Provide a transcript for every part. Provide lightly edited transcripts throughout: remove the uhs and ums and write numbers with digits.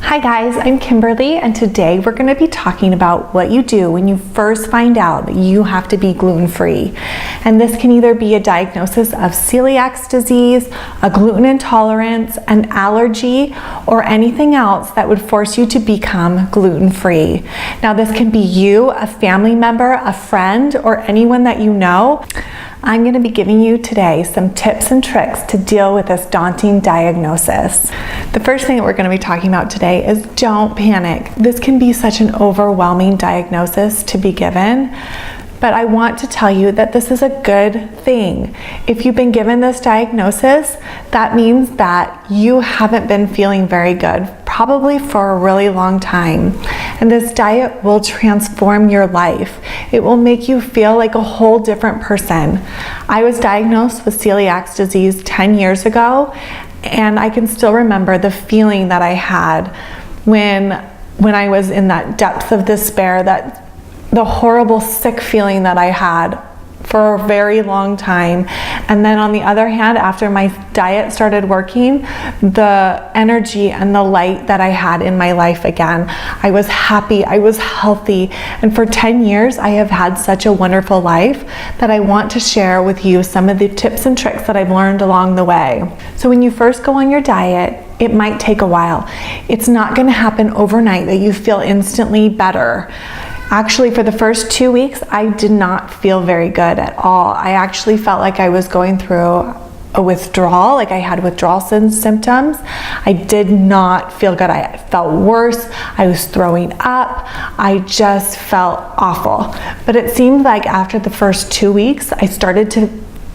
Hi guys, I'm Kimberly, and today we're going to be talking about what you do when you first find out that you have to be gluten-free. And this can either be a diagnosis of celiac disease, a gluten intolerance, an allergy, or anything else that would force you to become gluten-free. Now this can be you, a family member, a friend, or anyone that you know. I'm going to be giving you today some tips and tricks to deal with this daunting diagnosis. The first thing that we're going to be talking about today is don't panic. This can be such an overwhelming diagnosis to be given, but I want to tell you that this is a good thing. If you've been given this diagnosis, that means that you haven't been feeling very good, probably for a really long time. And this diet will transform your life. It will make you feel like a whole different person. I was diagnosed with celiac disease 10 years ago, and I can still remember the feeling that I had when I was in that depth of despair, that the horrible sick feeling that I had for a very long time. And then on the other hand, after my diet started working, the energy and the light that I had in my life again. I was happy, I was healthy, and for 10 years I have had such a wonderful life that I want to share with you some of the tips and tricks that I've learned along the way. So when you first go on your diet, it might take a while. It's not going to happen overnight that you feel instantly better. Actually, for the first 2 weeks, I did not feel very good at all. I actually felt like I was going through a withdrawal, like I had withdrawal symptoms. I did not feel good. I felt worse. I was throwing up. I just felt awful. But it seemed like after the first 2 weeks, I started to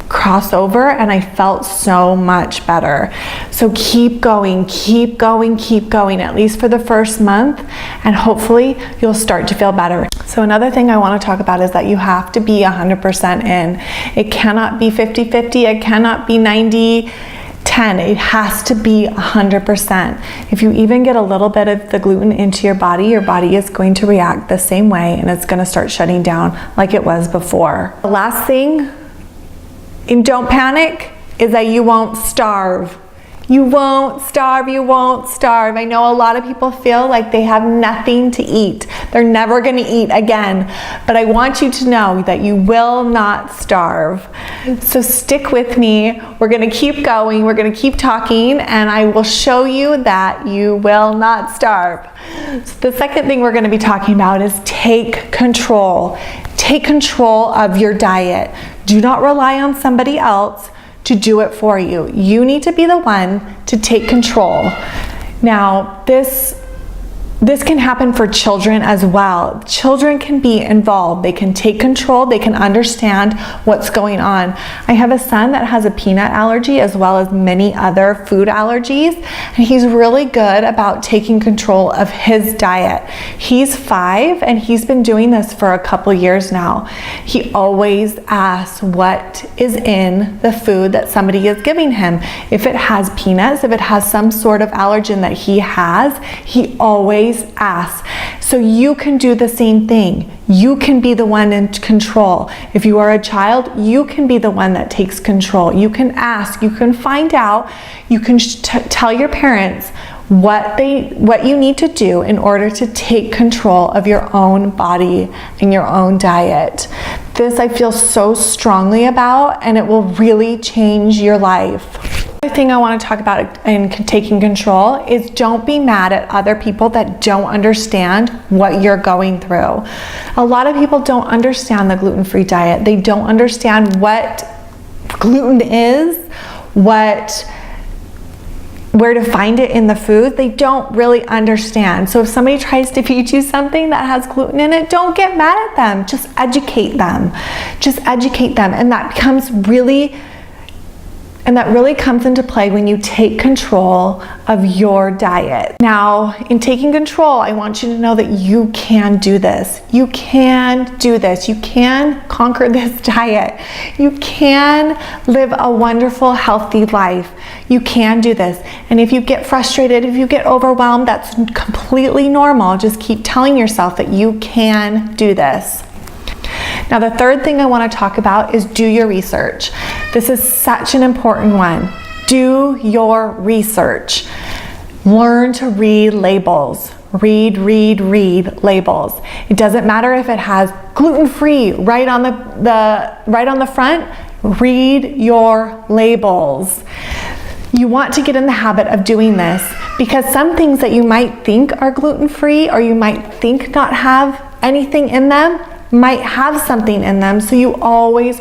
cross over and I felt so much better. So keep going, keep going, keep going, at least for the first month, and hopefully you'll start to feel better. So another thing I want to talk about is that you have to be 100% in. It cannot be 50-50, it cannot be 90-10, it has to be 100%. If you even get a little bit of the gluten into your body is going to react the same way, and it's going to start shutting down like it was before. The last thing, and don't panic, is that you won't starve. You won't starve, you won't starve. I know a lot of people feel like they have nothing to eat. They're never gonna eat again. But I want you to know that you will not starve. So stick with me. We're gonna keep going, we're gonna keep talking, and I will show you that you will not starve. So the second thing we're gonna be talking about is take control. Take control of your diet. Do not rely on somebody else to do it for you. You need to be the one to take control. Now, this can happen for children as well. Children can be involved. They can take control. They can understand what's going on. I have a son that has a peanut allergy as well as many other food allergies, and he's really good about taking control of his diet. He's 5 and he's been doing this for a couple years now. He always asks what is in the food that somebody is giving him. If it has peanuts, if it has some sort of allergen that he has, he always ask. So you can do the same thing. You can be the one in control. If you are a child, you can be the one that takes control. You can ask, you can find out, you can tell your parents what you need to do in order to take control of your own body and your own diet. This I feel so strongly about, and it will really change your life. Another thing I want to talk about in taking control is don't be mad at other people that don't understand what you're going through. A lot of people don't understand the gluten-free diet. They don't understand what gluten is, where to find it in the food. They don't really understand. So if somebody tries to feed you something that has gluten in it, don't get mad at them. Just educate them. Just educate them. And that really comes into play when you take control of your diet. Now, in taking control, I want you to know that you can do this. You can do this. You can conquer this diet. You can live a wonderful, healthy life. You can do this. And if you get frustrated, if you get overwhelmed, that's completely normal. Just keep telling yourself that you can do this. Now, the third thing I want to talk about is do your research. This is such an important one. Do your research. Learn to read labels. Read labels. It doesn't matter if it has gluten-free right on the front. Read your labels. You want to get in the habit of doing this because some things that you might think are gluten-free or you might think not have anything in them might have something in them. So you always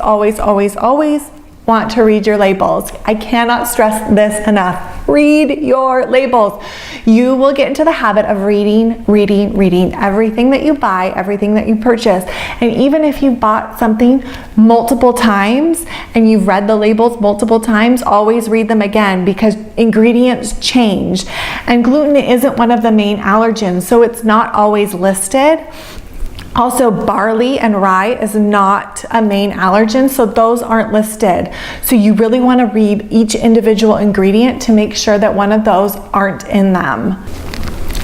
want to read your labels. I cannot stress this enough. Read your labels. You will get into the habit of reading everything that you buy, everything that you purchase. And even if you bought something multiple times and you've read the labels multiple times, always read them again because ingredients change. And gluten isn't one of the main allergens, so it's not always listed. Also, barley and rye is not a main allergen, so those aren't listed. So you really want to read each individual ingredient to make sure that one of those aren't in them.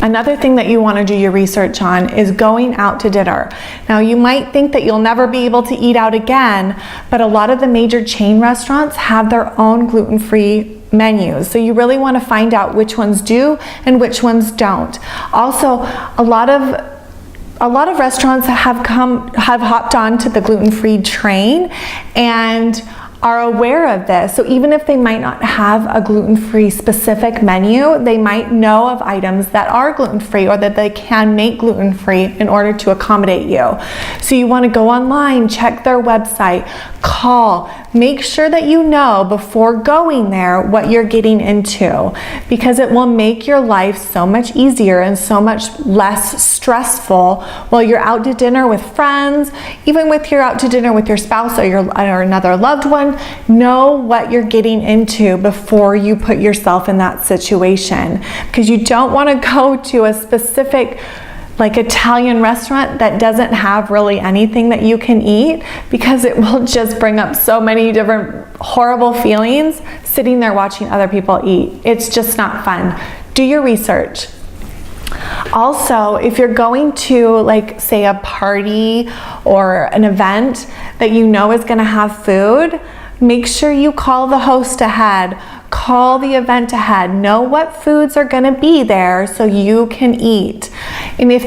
Another thing that you want to do your research on is going out to dinner. Now, you might think that you'll never be able to eat out again, but a lot of the major chain restaurants have their own gluten-free menus. So you really want to find out which ones do and which ones don't. Also, a lot of restaurants have hopped on to the gluten-free train and are aware of this. So even if they might not have a gluten-free specific menu, they might know of items that are gluten-free or that they can make gluten-free in order to accommodate you. So you want to go online, check their website, call, make sure that you know before going there what you're getting into, because it will make your life so much easier and so much less stressful while you're out to dinner with friends, even with you're out to dinner with your spouse or another loved one. Know what you're getting into before you put yourself in that situation, because you don't want to go to a specific like Italian restaurant that doesn't have really anything that you can eat, because it will just bring up so many different horrible feelings sitting there watching other people eat. It's just not fun. Do your research. Also, if you're going to, like, say a party or an event that you know is going to have food, make sure you call the host ahead, call the event ahead, know what foods are going to be there so you can eat. And if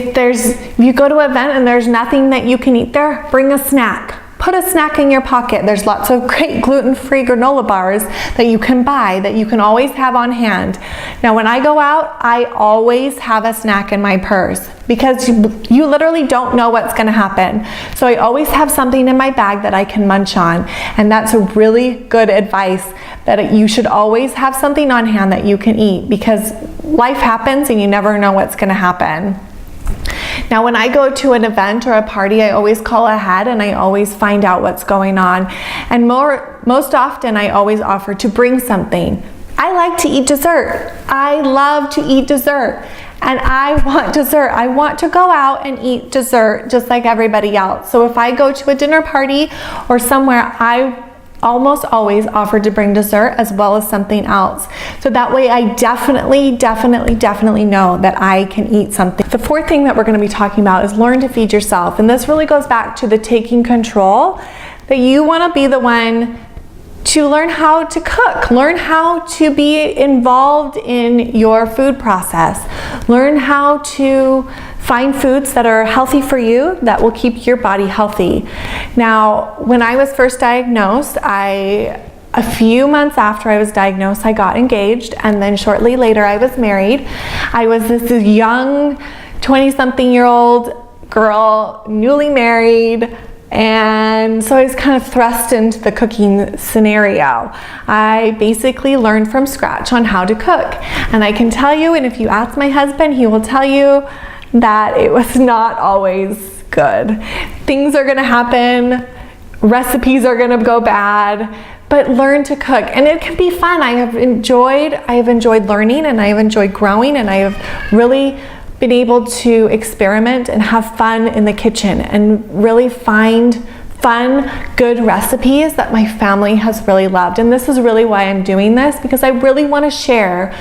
you go to an event and there's nothing that you can eat there, bring a snack. Put a snack in your pocket. There's lots of great gluten-free granola bars that you can buy that you can always have on hand. Now, when I go out, I always have a snack in my purse because you literally don't know what's going to happen. So I always have something in my bag that I can munch on. And that's a really good advice, that you should always have something on hand that you can eat, because life happens and you never know what's going to happen. Now, when I go to an event or a party, I always call ahead and I always find out what's going on. And most often, I always offer to bring something. I like to eat dessert. I love to eat dessert. And I want dessert. I want to go out and eat dessert just like everybody else. So if I go to a dinner party or somewhere, I almost always offer to bring dessert as well as something else. So that way I definitely know that I can eat something. The fourth thing that we're going to be talking about is learn to feed yourself. And this really goes back to the taking control, that you want to be the one to learn how to cook, learn how to be involved in your food process, learn how to find foods that are healthy for you, that will keep your body healthy. Now, when I was first diagnosed, a few months after I was diagnosed, I got engaged, and then shortly later I was married. I was this young 20-something-year-old girl, newly married, and so I was kind of thrust into the cooking scenario. I basically learned from scratch on how to cook. And I can tell you, and if you ask my husband, he will tell you that it was not always good. Things are gonna happen, recipes are gonna go bad, but learn to cook. And it can be fun. I have enjoyed learning, and I have enjoyed growing, and I have really been able to experiment and have fun in the kitchen and really find fun, good recipes that my family has really loved. And this is really why I'm doing this, because I really want to share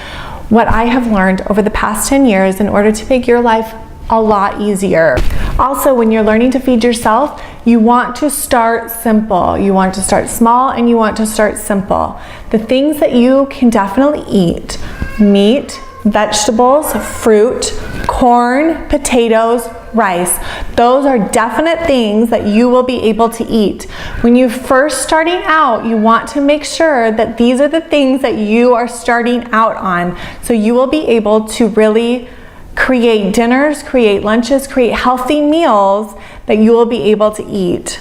what I have learned over the past 10 years in order to make your life a lot easier. Also, when you're learning to feed yourself, you want to start simple. You want to start small, and you want to start simple. The things that you can definitely eat: meat, vegetables, fruit, corn, potatoes, rice. Those are definite things that you will be able to eat. When you're first starting out, you want to make sure that these are the things that you are starting out on. So you will be able to really create dinners, create lunches, create healthy meals that you will be able to eat.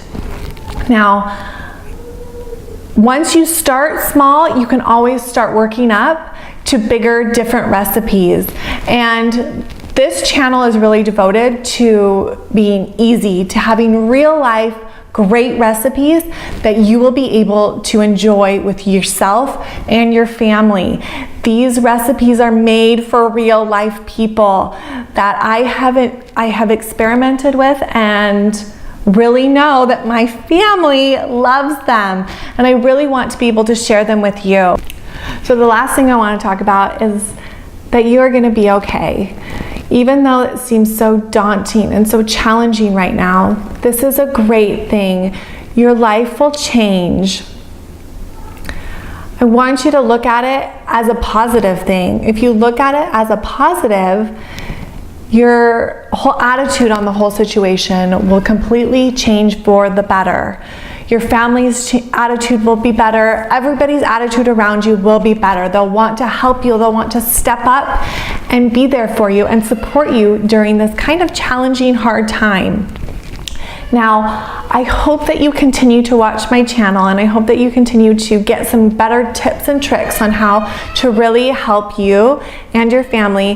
Now, once you start small, you can always start working up to bigger, different recipes. And this channel is really devoted to being easy, to having real life, great recipes that you will be able to enjoy with yourself and your family. These recipes are made for real life people that I have experimented with and really know that my family loves them, and I really want to be able to share them with you. So the last thing I want to talk about is that you are going to be okay. Even though it seems so daunting and so challenging right now, this is a great thing. Your life will change. I want you to look at it as a positive thing. If you look at it as a positive, your whole attitude on the whole situation will completely change for the better. Your family's attitude will be better. Everybody's attitude around you will be better. They'll want to help you. They'll want to step up and be there for you and support you during this kind of challenging, hard time. Now, I hope that you continue to watch my channel, and I hope that you continue to get some better tips and tricks on how to really help you and your family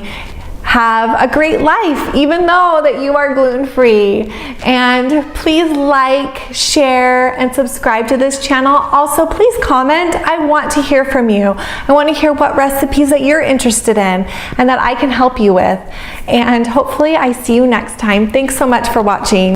have a great life, even though that you are gluten-free. And please like, share, and subscribe to this channel. Also, please comment. I want to hear from you. I want to hear what recipes that you're interested in and that I can help you with. And hopefully I see you next time. Thanks so much for watching.